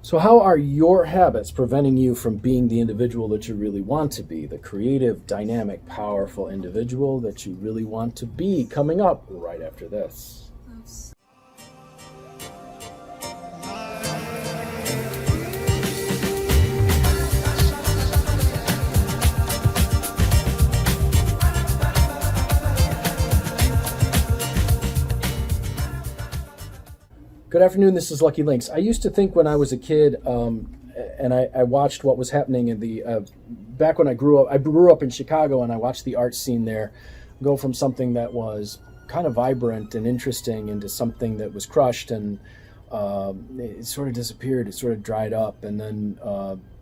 So how are your habits preventing you from being the individual that you really want to be, the creative, dynamic, powerful individual that you really want to be? Coming up right after this. Good afternoon, this is Lucky Links. I used to think when I was a kid, and I watched what was happening in back when I grew up in Chicago, and I watched the art scene there go from something that was kind of vibrant and interesting into something that was crushed, and it sort of disappeared, it sort of dried up, and then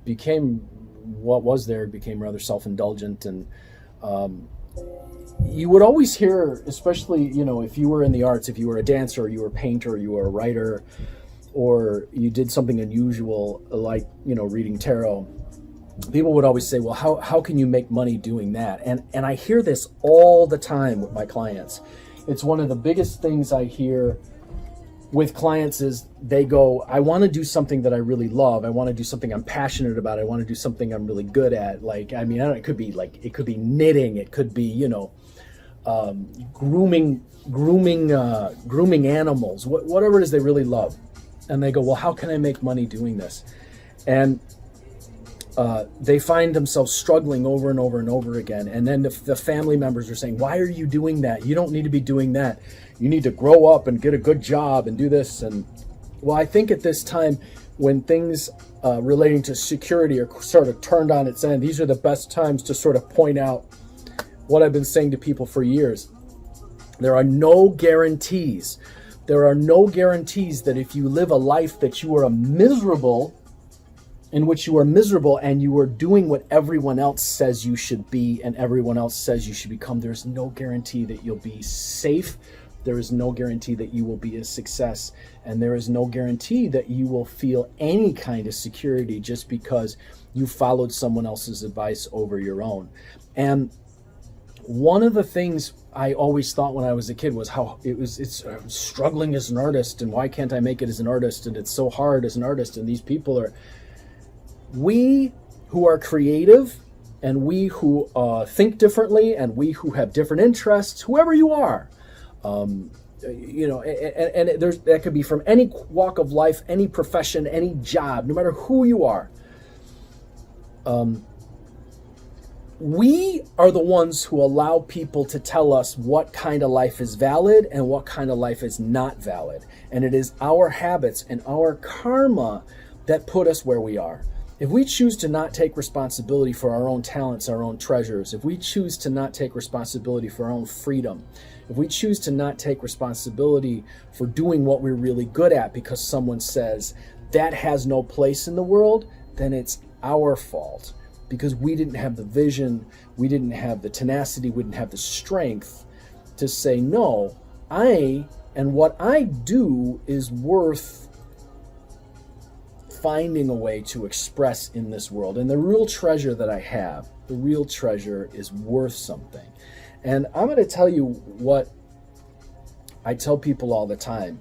became what was there, became rather self-indulgent. And you would always hear, especially, if you were in the arts, if you were a dancer, or you were a painter, or you were a writer, or you did something unusual like, reading tarot, people would always say, well, how can you make money doing that? And I hear this all the time with my clients. It's one of the biggest things I hear with clients is they go, I want to do something that I really love. I want to do something I'm passionate about. I want to do something I'm really good at. Like, I don't know, it could be knitting. It could be, grooming animals, whatever it is they really love. And they go, well, how can I make money doing this? And they find themselves struggling over and over and over again. And then the family members are saying, why are you doing that? You don't need to be doing that. You need to grow up and get a good job and do this. And well, I think at this time, when things relating to security are sort of turned on its end, these are the best times to sort of point out what I've been saying to people for years. There are no guarantees. There are no guarantees that if you live a life that you are in which you are miserable and you are doing what everyone else says you should be and everyone else says you should become, there's no guarantee that you'll be safe. There is no guarantee that you will be a success. And there is no guarantee that you will feel any kind of security just because you followed someone else's advice over your own. And one of the things I always thought when I was a kid was how it's struggling as an artist, and why can't I make it as an artist? And it's so hard as an artist. And these people we who are creative, and we who think differently, and we who have different interests, whoever you are, and that could be from any walk of life, any profession, any job, no matter who you are. We are the ones who allow people to tell us what kind of life is valid and what kind of life is not valid. And it is our habits and our karma that put us where we are. If we choose to not take responsibility for our own talents, our own treasures, if we choose to not take responsibility for our own freedom, if we choose to not take responsibility for doing what we're really good at because someone says that has no place in the world, then it's our fault. Because we didn't have the vision, we didn't have the tenacity, we didn't have the strength to say, no, what I do is worth finding a way to express in this world. And the real treasure that I have, the real treasure is worth something. And I'm going to tell you what I tell people all the time.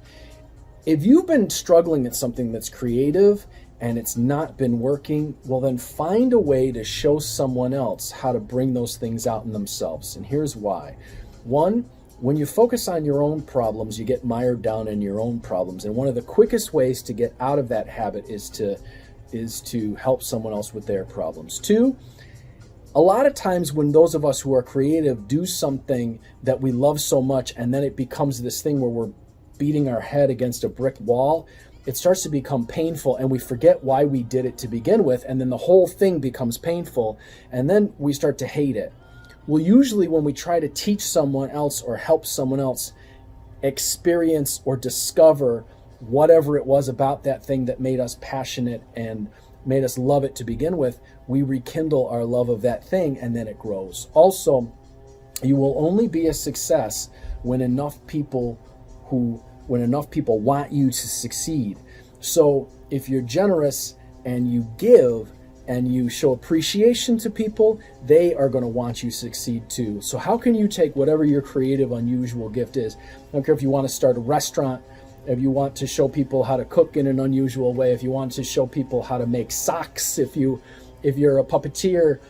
If you've been struggling at something that's creative and it's not been working, well, then find a way to show someone else how to bring those things out in themselves. And here's why. One, when you focus on your own problems, you get mired down in your own problems. And one of the quickest ways to get out of that habit is to help someone else with their problems. Two, a lot of times when those of us who are creative do something that we love so much, and then it becomes this thing where we're beating our head against a brick wall, it starts to become painful, and we forget why we did it to begin with, and then the whole thing becomes painful, and then we start to hate it. Well, usually when we try to teach someone else or help someone else experience or discover whatever it was about that thing that made us passionate and made us love it to begin with, we rekindle our love of that thing, and then it grows. Also, you will only be a success when enough people want you to succeed. So if you're generous and you give and you show appreciation to people, they are going to want you to succeed too. So how can you take whatever your creative, unusual gift is? I don't care if you want to start a restaurant, if you want to show people how to cook in an unusual way, if you want to show people how to make socks, if you're a puppeteer.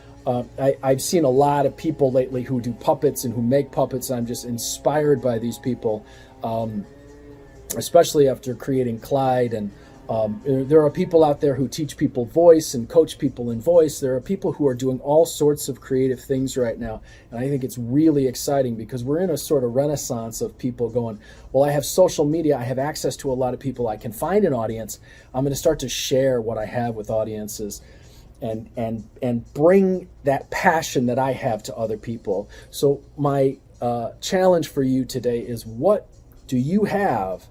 I've seen a lot of people lately who do puppets and who make puppets. I'm just inspired by these people, especially after creating Clyde. And there are people out there who teach people voice and coach people in voice. There are people who are doing all sorts of creative things right now. And I think it's really exciting because we're in a sort of renaissance of people going, well, I have social media. I have access to a lot of people. I can find an audience. I'm going to start to share what I have with audiences and bring that passion that I have to other people. So my challenge for you today is, what do you have?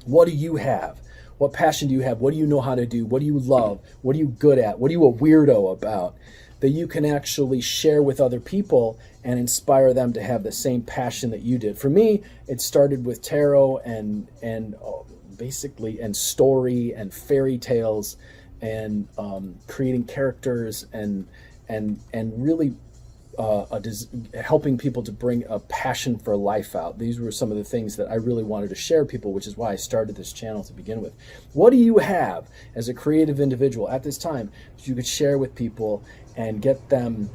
What do you have? What passion do you have? What do you know how to do? What do you love? What are you good at? What are you a weirdo about that you can actually share with other people and inspire them to have the same passion that you did? For me, it started with tarot and basically story and fairy tales, and creating characters and really helping people to bring a passion for life out. These were some of the things that I really wanted to share people, which is why I started this channel to begin with. What do you have as a creative individual at this time that you could share with people and get them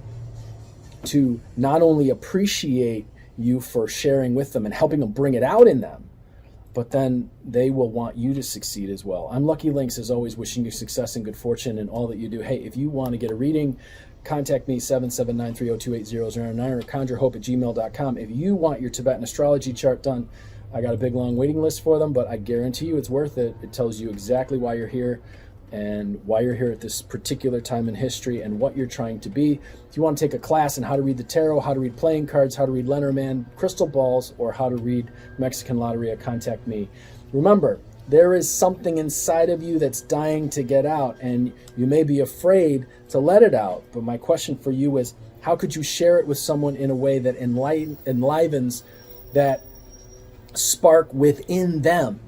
to not only appreciate you for sharing with them and helping them bring it out in them, but then they will want you to succeed as well. I'm Lucky Links, as always, wishing you success and good fortune in all that you do. Hey, if you want to get a reading, contact me, 779-302-8009, or conjurehope@gmail.com. If you want your Tibetan Astrology Chart done, I got a big, long waiting list for them, but I guarantee you it's worth it. It tells you exactly why you're here and why you're here at this particular time in history and what you're trying to be. If you want to take a class on how to read the tarot, how to read playing cards, how to read Lenormand crystal balls, or how to read Mexican Lotteria, contact me. Remember, there is something inside of you that's dying to get out, and you may be afraid to let it out. But my question for you is, how could you share it with someone in a way that enlivens that spark within them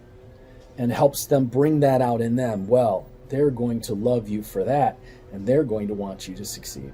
and helps them bring that out in them? Well, they're going to love you for that, and they're going to want you to succeed.